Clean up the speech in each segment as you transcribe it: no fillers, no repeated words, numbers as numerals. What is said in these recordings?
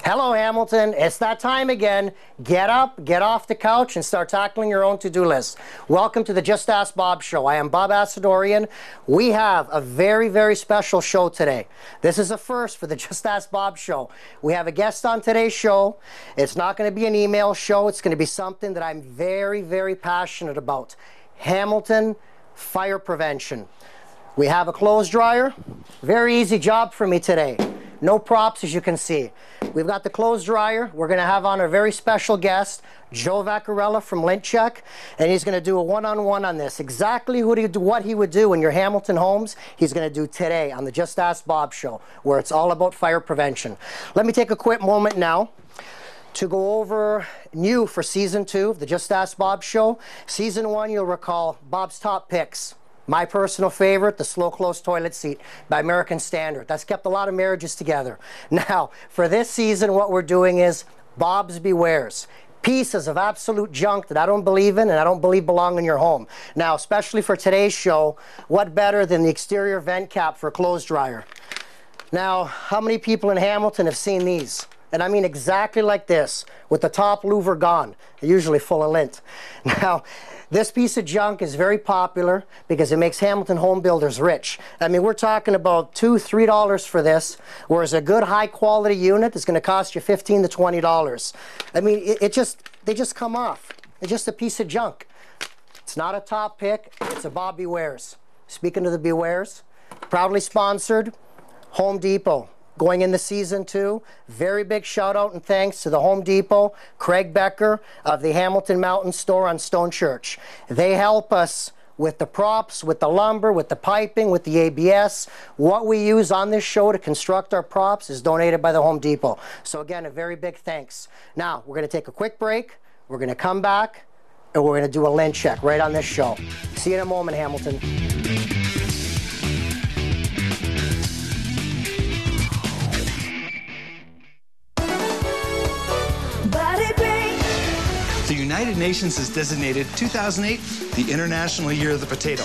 Hello, Hamilton. It's that time again. Get up, get off the couch, and start tackling your own to-do list. Welcome to the Just Ask Bob Show. I am Bob Asadorian. We have a very, very special show today. This is a first for the Just Ask Bob Show. We have a guest on today's show. It's not going to be an email show. It's going to be something that I'm very, very passionate about. Hamilton fire prevention. We have a clothes dryer. Very easy job for me today. No props, as you can see. We've got the clothes dryer. We're going to have on a very special guest, Joe Vaccarella from Lintcheck, and he's going to do a one-on-one on this. Exactly what he would do in your Hamilton homes, he's going to do today on the Just Ask Bob Show, where it's all about fire prevention. Let me take a quick moment now to go over new for Season 2 of the Just Ask Bob Show. Season 1, you'll recall Bob's top picks. My personal favorite, the slow close toilet seat by American Standard. That's kept a lot of marriages together. Now, for this season, what we're doing is Bob's Bewares. Pieces of absolute junk that I don't believe in and I don't believe belong in your home. Now, especially for today's show, what better than the exterior vent cap for a clothes dryer? Now, how many people in Hamilton have seen these? And I mean exactly like this, with the top louver gone, usually full of lint. Now, this piece of junk is very popular because it makes Hamilton home builders rich. I mean, we're talking about $2, $3 for this, whereas a good high quality unit is going to cost you $15 to $20. I mean, they just come off. It's just a piece of junk. It's not a top pick, it's a Bob Bewares. Speaking of the Bewares, proudly sponsored Home Depot. Going into Season 2, very big shout out and thanks to the Home Depot, Craig Becker of the Hamilton Mountain Store on Stone Church. They help us with the props, with the lumber, with the piping, with the ABS. What we use on this show to construct our props is donated by the Home Depot. So again, a very big thanks. Now, we're going to take a quick break. We're going to come back, and we're going to do a lint check right on this show. See you in a moment, Hamilton. The United Nations has designated 2008 the International Year of the Potato.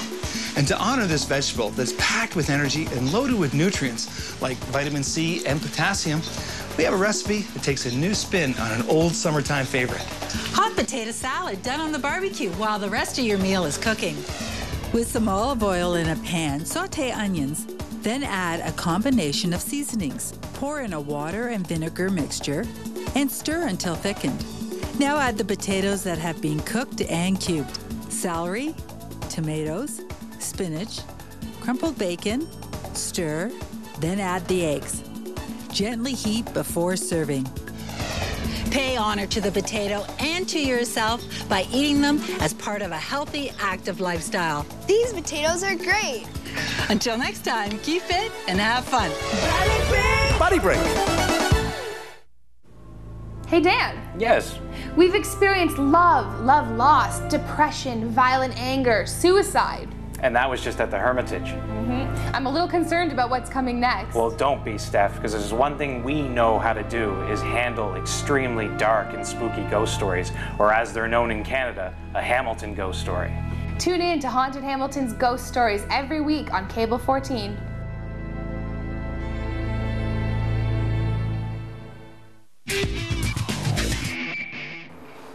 And to honor this vegetable that's packed with energy and loaded with nutrients like vitamin C and potassium, we have a recipe that takes a new spin on an old summertime favorite. Hot potato salad done on the barbecue while the rest of your meal is cooking. With some olive oil in a pan, saute onions, then add a combination of seasonings. Pour in a water and vinegar mixture and stir until thickened. Now add the potatoes that have been cooked and cubed, celery, tomatoes, spinach, crumpled bacon, stir, then add the eggs. Gently heat before serving. Pay honor to the potato and to yourself by eating them as part of a healthy, active lifestyle. These potatoes are great. Until next time, keep fit and have fun. Body break! Body break! Hey, Dan. Yes. We've experienced love loss, depression, violent anger, suicide. And that was just at the Hermitage. I'm a little concerned about what's coming next. Well, don't be, Steph, because there's one thing we know how to do is handle extremely dark and spooky ghost stories, or as they're known in Canada, a Hamilton ghost story. Tune in to Haunted Hamilton's Ghost Stories every week on Cable 14.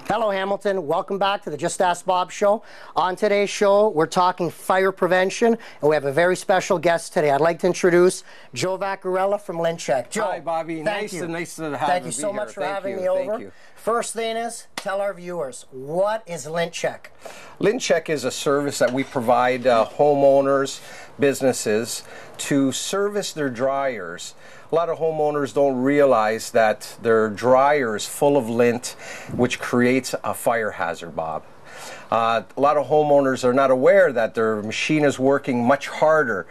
Hello, Hamilton. Welcome back to the Just Ask Bob Show. On today's show, we're talking fire prevention, and we have a very special guest today. I'd like to introduce Joe Vaccarella from Lintcheck. Joe, hi, Bobby. Nice to have you. Thank you so much for having me over. Thank you. First thing is, tell our viewers, what is Lintcheck? Lintcheck is a service that we provide homeowners, businesses, to service their dryers. A lot of homeowners don't realize that their dryer is full of lint, which creates a fire hazard, Bob. A lot of homeowners are not aware that their machine is working much harder.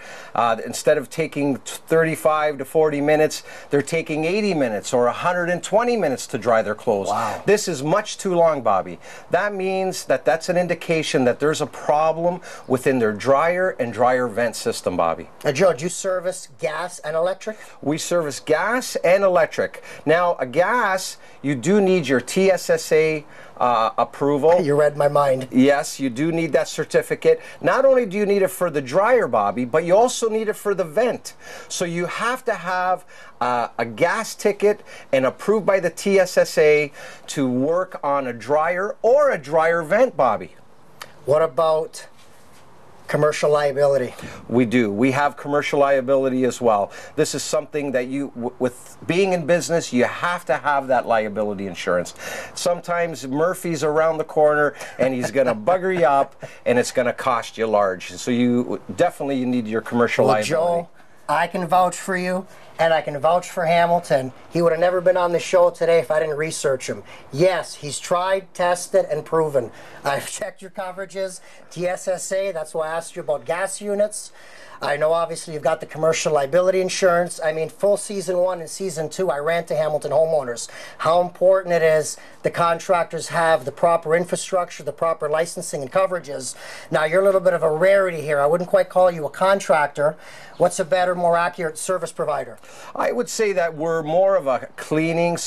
Instead of taking 35 to 40 minutes, they're taking 80 minutes or 120 minutes to dry their clothes. Wow. This is much too long, Bobby. That means that that's an indication that there's a problem within their dryer and dryer vent system, Bobby. Now, Joe, do you service gas and electric? We service gas and electric. Now, a gas, you do need your TSSA approval. You read my mind. Yes, you do need that certificate. Not only do you need it for the dryer, Bobby, but you also need it for the vent. So you have to have a gas ticket and approved by the TSSA to work on a dryer or a dryer vent, Bobby. What about commercial liability? We do. We have commercial liability as well. This is something that with being in business, you have to have that liability insurance. Sometimes Murphy's around the corner and he's going to bugger you up and it's going to cost you large. So you definitely need your commercial liability. Joe, I can vouch for you, and I can vouch for Hamilton. He would have never been on the show today if I didn't research him. Yes, he's tried, tested, and proven. I've checked your coverages, TSSA, that's why I asked you about gas units. I know obviously you've got the commercial liability insurance. I mean, full season 1 and season 2, I ran to Hamilton homeowners. How important it is the contractors have the proper infrastructure, the proper licensing and coverages. Now, you're a little bit of a rarity here. I wouldn't quite call you a contractor. What's a better, more accurate service provider? I would say that we're more of a cleaning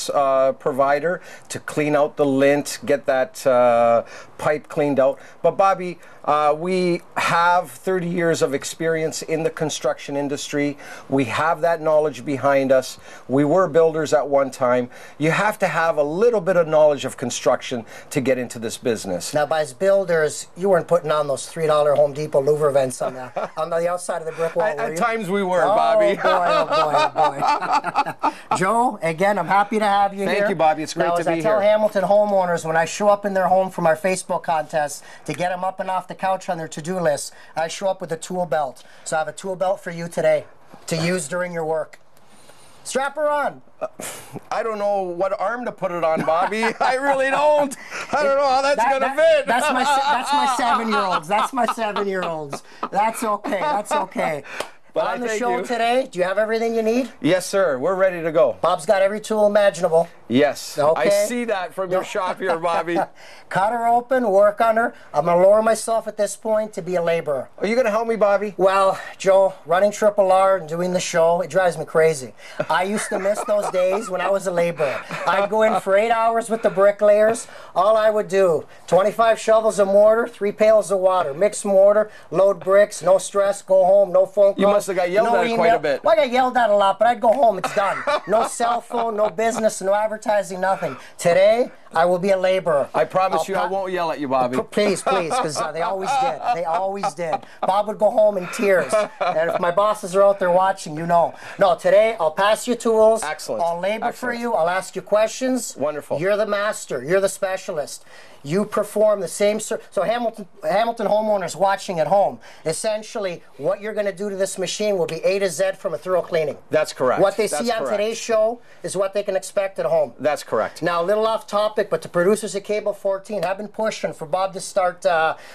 provider to clean out the lint, get that pipe cleaned out. But Bobby, we have 30 years of experience in the construction industry. We have that knowledge behind us. We were builders at one time. You have to have a little bit of knowledge of construction to get into this business. Now, by as builders, you weren't putting on those $3 Home Depot louver vents on the outside of the brick wall, were you? At times we were, Bobby. Oh, boy, oh, boy. Joe, again, I'm happy to have you here. Thank you, Bobby. It's great to be here. Now, as I tell Hamilton homeowners, when I show up in their home from our Facebook contest to get them up and off the couch on their to-do list, I show up with a tool belt. So I have a tool belt for you today to use during your work. Strap her on. I don't know what arm to put it on, Bobby. I really don't. I don't know how that's going to fit. That's my 7-year-olds. That's my 7-year-olds. That's okay. That's okay. But on the show today, do you have everything you need? Yes, sir. We're ready to go. Bob's got every tool imaginable. Yes. Okay. I see that from your shop here, Bobby. Cut her open, work on her. I'm going to lower myself at this point to be a laborer. Are you going to help me, Bobby? Well, Joe, running Triple R and doing the show, it drives me crazy. I used to miss those days when I was a laborer. I'd go in for 8 hours with the bricklayers. All I would do, 25 shovels of mortar, 3 pails of water, mix mortar, load bricks, no stress, go home, no phone calls. You must have got yelled at quite a bit. Well, I got yelled at a lot, but I'd go home, it's done. No cell phone, no business, no advertising, nothing. Today, I will be a laborer. I promise you I won't yell at you, Bobby. Please, because they always did. They always did. Bob would go home in tears. And if my bosses are out there watching, you know. No, today I'll pass you tools. Excellent. I'll labor for you. I'll ask you questions. Wonderful. You're the master. You're the specialist. You perform the same so Hamilton homeowners watching at home, essentially what you're going to do to this machine will be A to Z from a thorough cleaning. That's correct. What they see on today's show is what they can expect at home. That's correct. Now, a little off topic, but the producers at Cable 14 have been pushing for Bob to start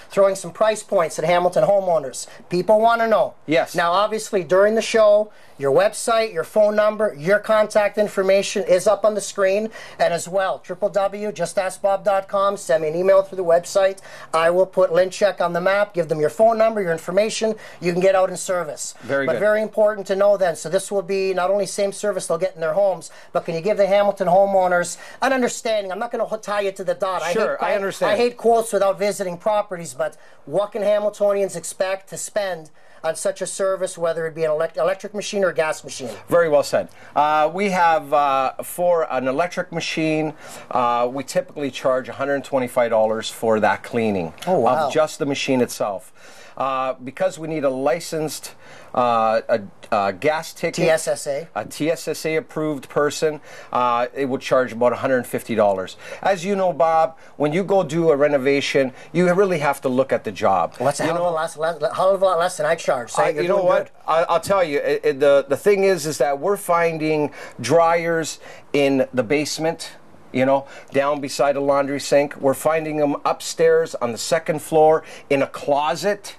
throwing some price points at Hamilton homeowners. People want to know. Yes. Now, obviously, during the show, your website, your phone number, your contact information is up on the screen, and as well, www.justaskbob.com. Send me an email through the website. I will put Lincheck on the map, give them your phone number, your information. You can get out in service. Very good. But very important to know then, so this will be not only same service they'll get in their homes, but can you give the Hamilton homeowners an understanding? I'm not going to tie you to the dot. Sure, I understand. I hate quotes without visiting properties, but what can Hamiltonians expect to spend on such a service, whether it be an electric machine or a gas machine? Very well said. We have, for an electric machine, we typically charge $125 for that cleaning of just the machine itself. Because we need a licensed gas ticket, TSSA, a TSSA approved person, it would charge about $150. As you know, Bob, when you go do a renovation, you really have to look at the job. Well, that's a hell of a lot less than I charge. So you know what? I'll tell you, the thing is that we're finding dryers in the basement, you know, down beside a laundry sink. We're finding them upstairs on the second floor in a closet.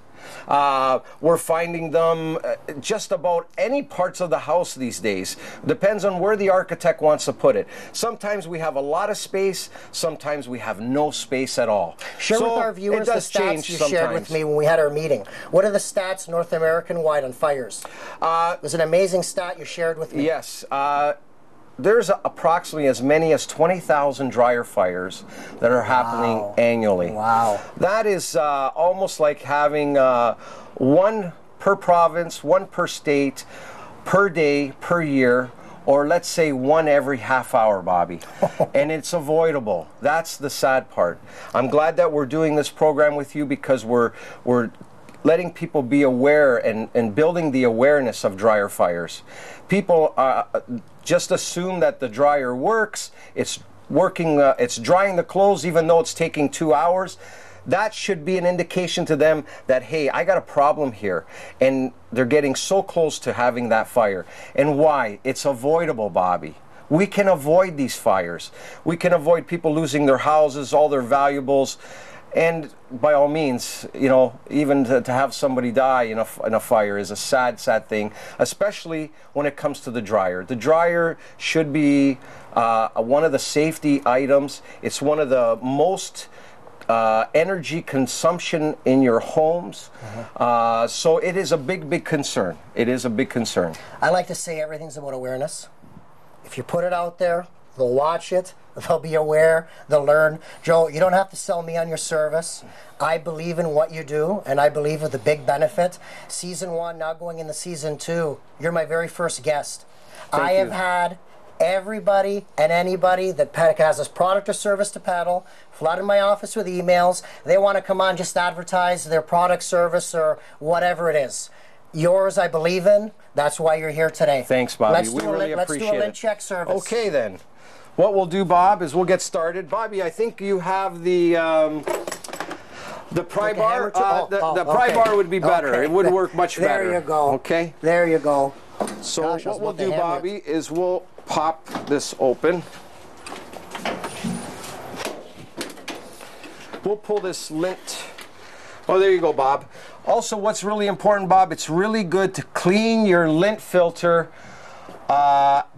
We're finding them just about any parts of the house these days. Depends on where the architect wants to put it. Sometimes we have a lot of space, sometimes we have no space at all. Share with our viewers the stats you shared with me when we had our meeting. What are the stats North American-wide on fires? It was an amazing stat you shared with me. Yes. there's approximately as many as 20,000 dryer fires that are happening annually. Wow. That is almost like having one per province, one per state, per day, per year, or let's say one every half hour, Bobby. And it's avoidable. That's the sad part. I'm glad that we're doing this program with you because we're letting people be aware and building the awareness of dryer fires. People just assume that the dryer works, it's working, it's drying the clothes even though it's taking 2 hours. That should be an indication to them that, hey, I got a problem here. And they're getting so close to having that fire. And why? It's avoidable, Bobby. We can avoid these fires. We can avoid people losing their houses, all their valuables. And by all means, you know, even to have somebody die in a fire is a sad, sad thing, especially when it comes to the dryer. The dryer should be one of the safety items. It's one of the most energy consumption in your homes. So it is a big, big concern. It is a big concern. I like to say everything's about awareness. If you put it out there, they'll watch it, they'll be aware, they'll learn. Joe, you don't have to sell me on your service. I believe in what you do, and I believe with the big benefit. Season 1, now going into Season 2, you're my very first guest. I have had everybody and anybody that has this product or service to peddle flooded my office with emails. They want to come on, just advertise their product, service, or whatever it is. Yours, I believe in. That's why you're here today. Thanks, Bobby. Let's we really appreciate it. Let's do a lint check service. Okay, then. What we'll do, Bob, is we'll get started. Bobby, I think you have the pry bar. The pry bar would be better. Okay. It would work much better. There you go. Okay. There you go. So what we'll do, Bobby, is we'll pop this open. We'll pull this lint. Oh, there you go, Bob. Also, what's really important, Bob, it's really good to clean your lint filter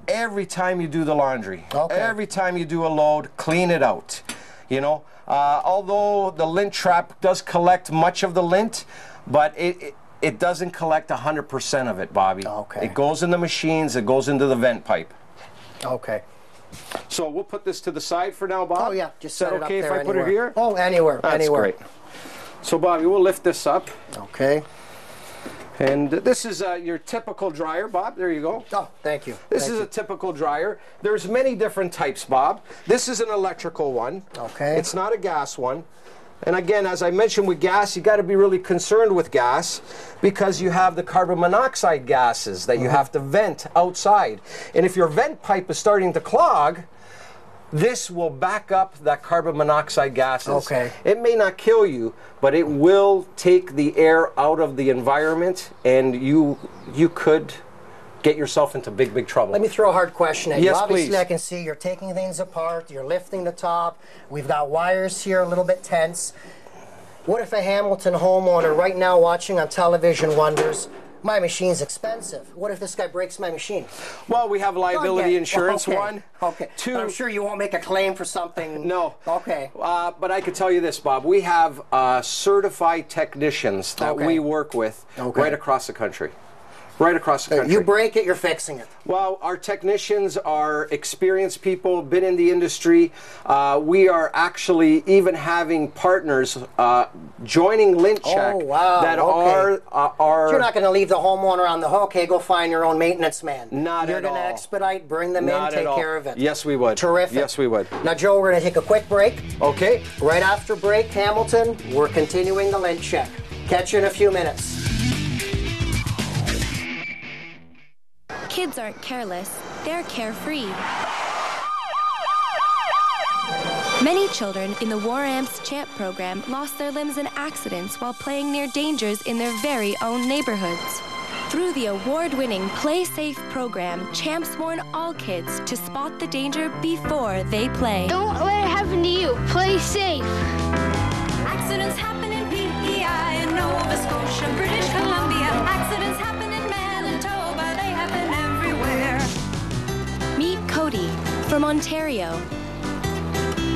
every time you do the laundry. Okay. Every time you do a load, clean it out. You know, although the lint trap does collect much of the lint, but it doesn't collect 100% of it, Bobby. Okay. It goes in the machines, it goes into the vent pipe. Okay. So we'll put this to the side for now, Bob. Oh yeah, just set it up okay there if I put it here? Oh, anywhere, That's anywhere. Great. So Bobby, we'll lift this up. Okay. And this is your typical dryer, Bob. There you go. Oh, thank you. This is a typical dryer. There's many different types, Bob. This is an electrical one. Okay. It's not a gas one. And again, as I mentioned with gas, you got to be really concerned with gas because you have the carbon monoxide gases that you have to vent outside. And if your vent pipe is starting to clog, this will back up that carbon monoxide gases. Okay. It may not kill you, but it will take the air out of the environment, and you could get yourself into big, big trouble. Let me throw a hard question at you. Yes, Obviously, please. I can see you're taking things apart, you're lifting the top, we've got wires here a little bit tense. What if a Hamilton homeowner right now watching on television wonders, my machine's expensive. What if this guy breaks my machine? Well, we have liability insurance, okay. one. Okay. Two. But I'm sure you won't make a claim for something. No. Okay. But I can tell you this, Bob. We have certified technicians that we work with right across the country. Right across the country. You break it, you're fixing it. Well, our technicians are experienced people, been in the industry. We are actually even having partners joining Lint Check that are You're not going to leave the homeowner on the hook. Hey, go find your own maintenance man. Not You're at all. going to expedite, bring them in, take care of it. Yes, we would. Terrific. Yes, we would. Now, Joe, we're going to take a quick break. Okay. Right after break, Hamilton, we're continuing the Lint Check. Catch you in a few minutes. Kids aren't careless, they're carefree. Many children in the War Amps Champ program lost their limbs in accidents while playing near dangers in their very own neighborhoods. Through the award-winning Play Safe program, Champs warn all kids to spot the danger before they play. Don't let it happen to you. Play safe. Accidents happen in PEI in Nova Scotia, British Columbia. Accidents happen in Manitoba, they happen everywhere. Meet Cody from Ontario.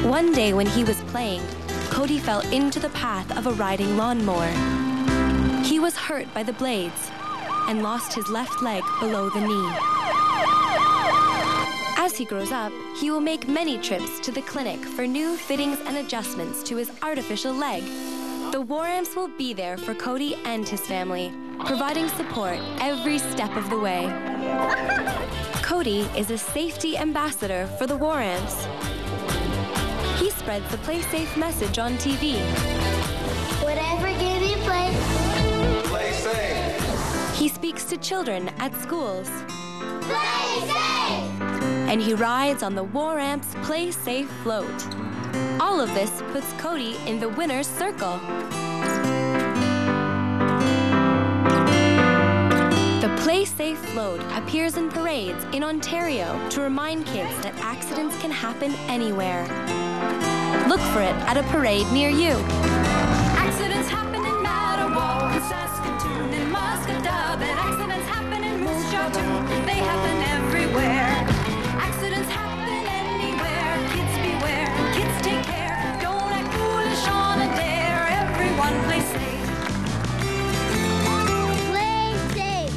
One day when he was playing, Cody fell into the path of a riding lawnmower. He was hurt by the blades and lost his left leg below the knee. As he grows up, he will make many trips to the clinic for new fittings and adjustments to his artificial leg. The Waramps will be there for Cody and his family, providing support every step of the way. Cody is a safety ambassador for the Waramps. He spreads the Play Safe message on TV. Whatever game you play, Play safe. He speaks to children at schools. play safe! And he rides on the Waramps Play Safe float. All of this puts Cody in the winner's circle. The Play Safe float appears in parades in Ontario to remind kids that accidents can happen anywhere. Look for it at a parade near you. Accidents happen in Mattawa, in Saskatoon, in Muscatub, and accidents happen in Moose Jaw too. They happen everywhere. Accidents happen anywhere. Kids beware, kids take care. Don't act foolish on a dare. Everyone play safe. Play safe!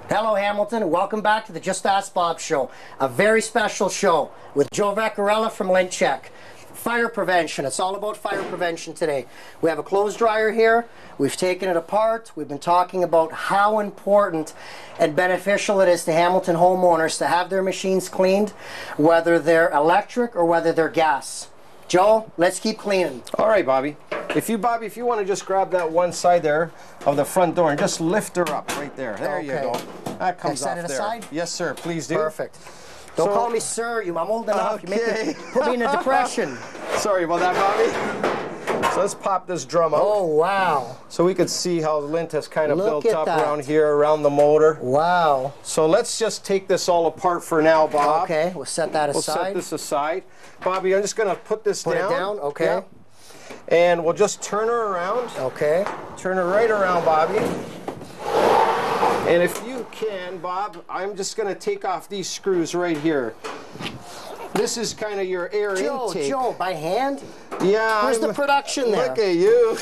Hello, Hamilton. Welcome back to the Just Ask Bob show. A very special show with Joe Vaccarella from Lintcheck. Fire prevention. It's all about fire prevention today. We have a clothes dryer here. We've taken it apart. We've been talking about how important and beneficial it is to Hamilton homeowners to have their machines cleaned, whether they're electric or whether they're gas. Joe, let's keep cleaning. All right, Bobby. If you want to just grab that one side there of the front door and just lift her up right there. There you go. That comes off set it there. aside? Yes, sir. Please do. Perfect. Don't So- call me sir. I'm old enough. You Okay. put me in a depression. Sorry about that, Bobby. So let's pop this drum out Oh, wow. so we could see how the lint has kind of Look built at up that. around here, around the motor. Wow. So let's just take this all apart for now, Bob. Okay, we'll set that We'll aside. set this aside. Bobby, I'm just going to put this Put it down. down, okay. Yeah. And we'll just turn her around. Okay. Turn her right around, Bobby. And if you can, Bob, I'm just going to take off these screws right here. This is kind of your air intake. Joe, by hand? Yeah. Where's the production there? Look at you.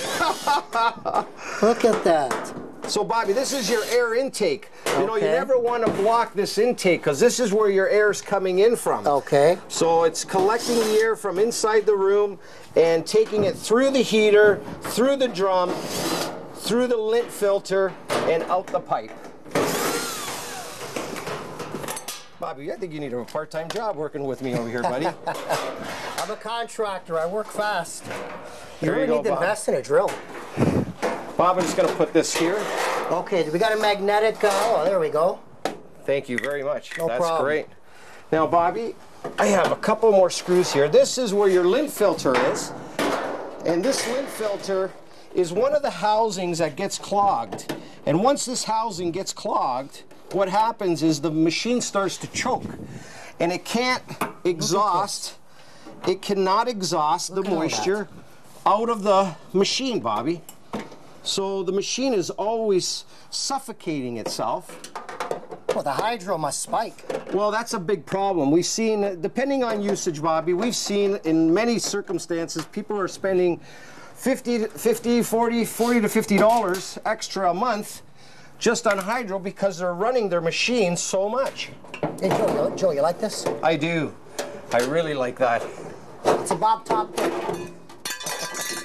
Look at that. So, Bobby, this is your air intake. You know, you Okay. never want to block this intake because this is where your air's coming in from. Okay. So it's collecting the air from inside the room and taking it through the heater, through the drum, through the lint filter, and out the pipe. Bobby, I think you need a part-time job working with me over here, buddy. I'm a contractor. I work fast. You There really you go, need to Bob. invest in a drill. Bob, I'm just going to put this here. Okay, we got a magnetic. Oh, there we go. Thank you very much. No That's problem. great. Now, Bobby, I have a couple more screws here. This is where your lint filter is. And this lint filter is one of the housings that gets clogged. And once this housing gets clogged, what happens is the machine starts to choke. And it can't exhaust, it cannot exhaust the at all moisture out of the machine, Bobby. So the machine is always suffocating itself. Well, the hydro must spike. Well, that's a big problem. We've seen, depending on usage, Bobby, we've seen in many circumstances, people are spending $40 to $50 extra a month just on hydro because they're running their machine so much. Hey, Joe, you like this? I do. I really like that. It's a Bob top pick.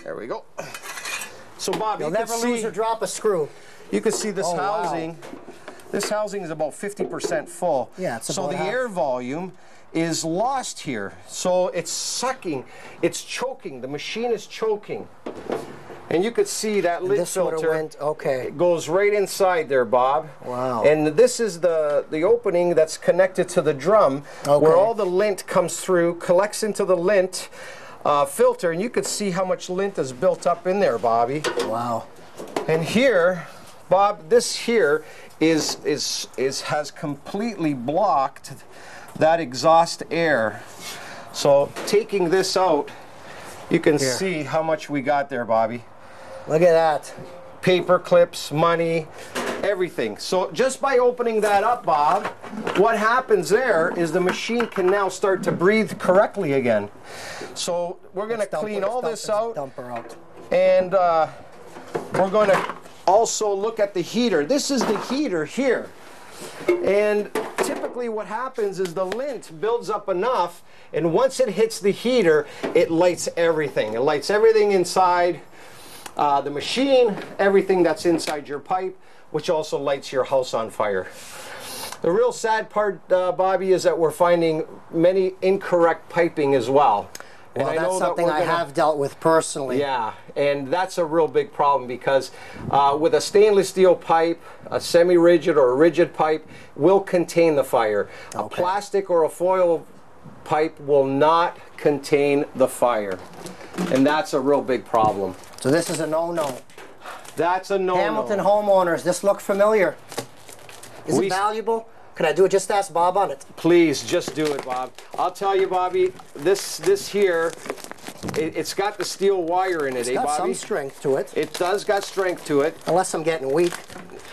There we go. So, Bob, You'll you can never lose see, or drop a screw. you can see this Oh, wow. housing. This housing is about 50% full. Yeah, it's so about the half. air volume is lost here. So it's sucking, it's choking. The machine is choking. And you could see that lint This would've filter went, okay. it goes right inside there, Bob. Wow. And this is the opening that's connected to the drum Okay. where all the lint comes through, collects into the lint filter, and you could see how much lint is built up in there, Bobby. Wow. And here, Bob, this here has completely blocked that exhaust air. So taking this out, you can Here. see how much we got there, Bobby. Look at that. Paper clips, money, everything. So just by opening that up, Bob, what happens there is the machine can now start to breathe correctly again. So we're going to clean all this out. Dump her out. And we're going to also look at the heater. This is the heater here. And typically what happens is the lint builds up enough, and once it hits the heater, it lights everything. It lights everything inside the machine, everything that's inside your pipe, which also lights your house on fire. The real sad part, Bobby, is that we're finding many incorrect piping as well. Well, And that's something I have dealt with personally. Yeah, and that's a real big problem because with a stainless steel pipe, a semi-rigid or a rigid pipe will contain the fire. A plastic or a foil pipe will not contain the fire. And that's a real big problem. So this is a no-no. That's a no-no. Hamilton homeowners, this look familiar. Is it valuable? Can I do it? Just ask Bob on it. Please, just do it, Bob. I'll tell you, Bobby, this here, it's got the steel wire in it, It's got Bobby? some strength to it. It does got strength to it. Unless I'm getting weak.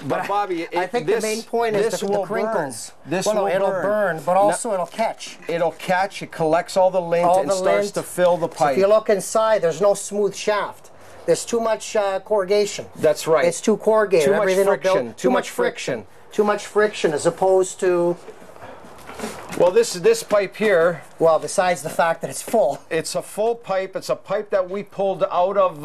But Bobby, I think the main point is the crinkles. It'll burn, but also it'll catch. It'll catch, it collects all the lint and starts to fill the pipe. So if you look inside, there's no smooth shaft. There's too much corrugation. That's right. It's too corrugated. Too much friction. Too much friction. Too much friction as opposed to... Well, this pipe here... Well, besides the fact that it's full. It's a full pipe. It's a pipe that we pulled out of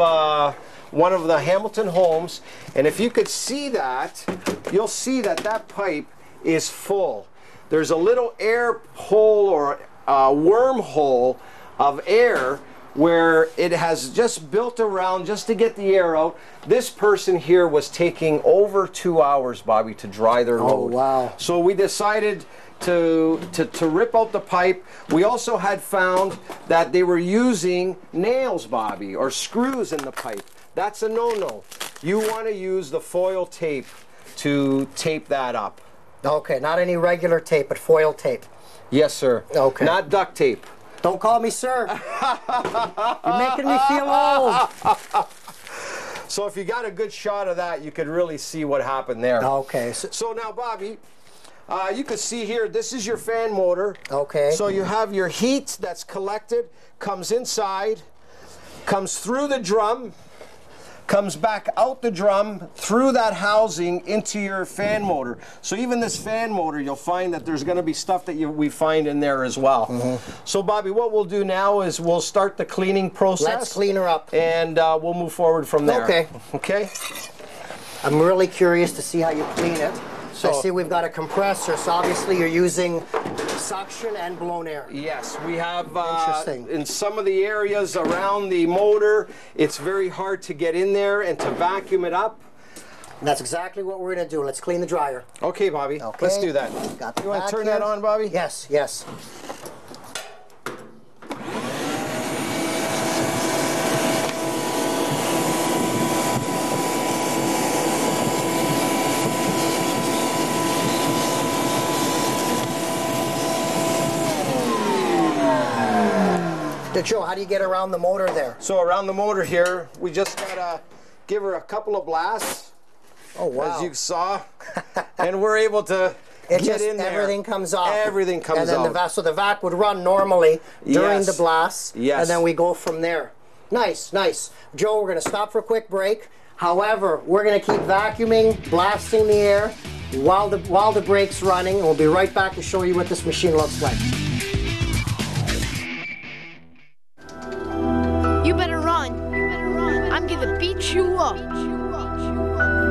one of the Hamilton homes. And if you could see that, you'll see that that pipe is full. There's a little air hole or wormhole of air where it has just built around just to get the air out. This person here was taking over 2 hours, Bobby, to dry their load. Oh, wow. So we decided to rip out the pipe. We also had found that they were using nails, Bobby, or screws in the pipe. That's a no-no. You want to use the foil tape to tape that up. Okay, not any regular tape, but foil tape. Yes, sir. Okay. Not duct tape. Don't call me sir. You're making me feel old. So if you got a good shot of that, you could really see what happened there. Okay. So now, Bobby, you can see here, this is your fan motor. Okay. So you have your heat that's collected, comes inside, comes through the drum, comes back out the drum, through that housing into your fan motor. So even this fan motor, you'll find that there's going to be stuff that we find in there as well. So Bobby, what we'll do now is we'll start the cleaning process. Let's clean her up. And we'll move forward from there. Okay. Okay? I'm really curious to see how you clean it. So, I see we've got a compressor, so obviously you're using suction and blown air. Yes, we have Interesting. In some of the areas around the motor, it's very hard to get in there and to vacuum it up. And that's exactly what we're going to do. Let's clean the dryer. Okay, Bobby. Okay. Let's do that. Got the You want to turn vacuum. that on, Bobby? Yes, yes. Joe, how do you get around the motor there? So around the motor here, we just gotta give her a couple of blasts. Oh, wow. As you saw. And we're able to get in there. Everything comes off. Everything comes and then out. So the vac would run normally during the blast. Yes. And then we go from there. Nice, nice. Joe, we're going to stop for a quick break. However, we're going to keep vacuuming, blasting the air while the brake's running. And we'll be right back to show you what this machine looks like. You better run. I'm gonna beat you up.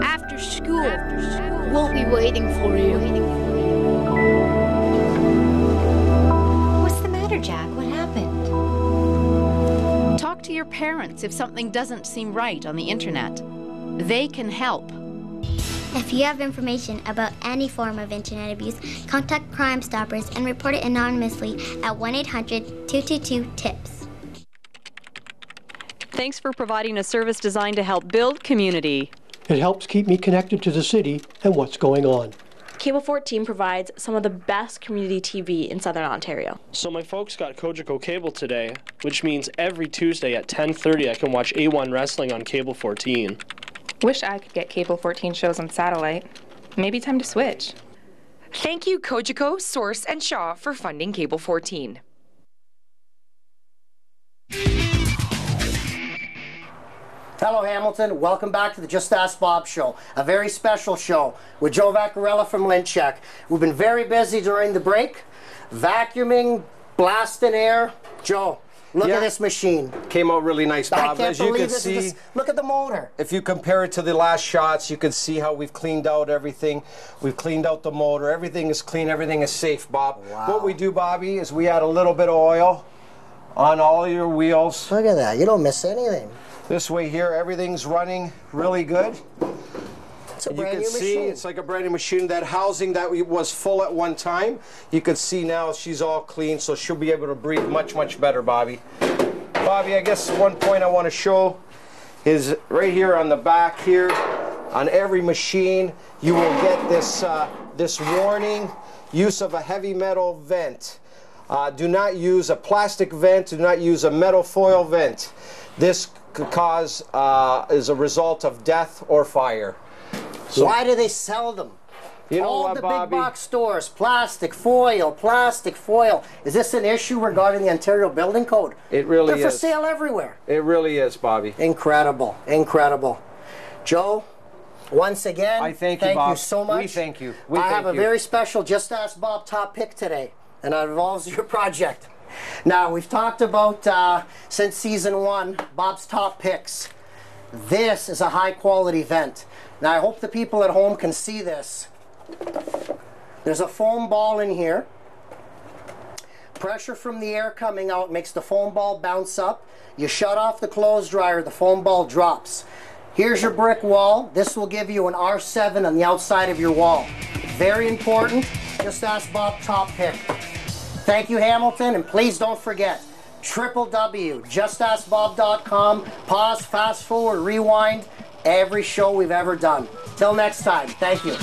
After school, we'll be waiting for you. What's the matter, Jack? What happened? Talk to your parents if something doesn't seem right on the internet. They can help. If you have information about any form of internet abuse, contact Crime Stoppers and report it anonymously at 1-800-222-TIPS. Thanks for providing a service designed to help build community. It helps keep me connected to the city and what's going on. Cable 14 provides some of the best community TV in Southern Ontario. So my folks got Cogeco Cable today, which means every Tuesday at 10:30 I can watch A1 Wrestling on Cable 14. Wish I could get Cable 14 shows on satellite. Maybe time to switch. Thank you, Cogeco, Source, and Shaw for funding Cable 14. Hello, Hamilton. Welcome back to the Just Ask Bob show. A very special show with Joe Vaccarella from Lynchek. We've been very busy during the break, vacuuming, blasting air. Joe, look at this machine. Came out really nice, Bob. I can't As you believe can this see, is look at the motor. if you compare it to the last shots, you can see how we've cleaned out everything. We've cleaned out the motor. Everything is clean. Everything is safe, Bob. Wow. What we do, Bobby, is we add a little bit of oil on all your wheels. Look at that. You don't miss anything. This way here, everything's running really good. It's a You brand can new see machine. it's like a brand new machine. That housing that was full at one time, you can see now she's all clean, so she'll be able to breathe much, much better, Bobby. Bobby, I guess one point I want to show is right here on the back here. On every machine, you will get this, this warning, use of a heavy metal vent. Do not use a plastic vent, do not use a metal foil vent. This could cause, is a result of death or fire. So, why do they sell them? You know all what, the Bobby? big box stores, plastic foil, plastic foil. Is this an issue regarding the Ontario Building Code? It really They're is. for sale everywhere. It really is, Bobby. Incredible, incredible. Joe, once again, I thank you, Bob. you so much. We thank you. I have a very special Just Ask Bob top pick today, and it involves your project. Now, we've talked about, since season 1, Bob's top picks. This is a high quality vent. Now, I hope the people at home can see this. There's a foam ball in here. Pressure from the air coming out makes the foam ball bounce up. You shut off the clothes dryer, the foam ball drops. Here's your brick wall. This will give you an R7 on the outside of your wall. Very important. Just Ask Bob top pick. Thank you, Hamilton, and please don't forget, www.justaskbob.com. Pause, fast forward, rewind, every show we've ever done. Till next time, thank you.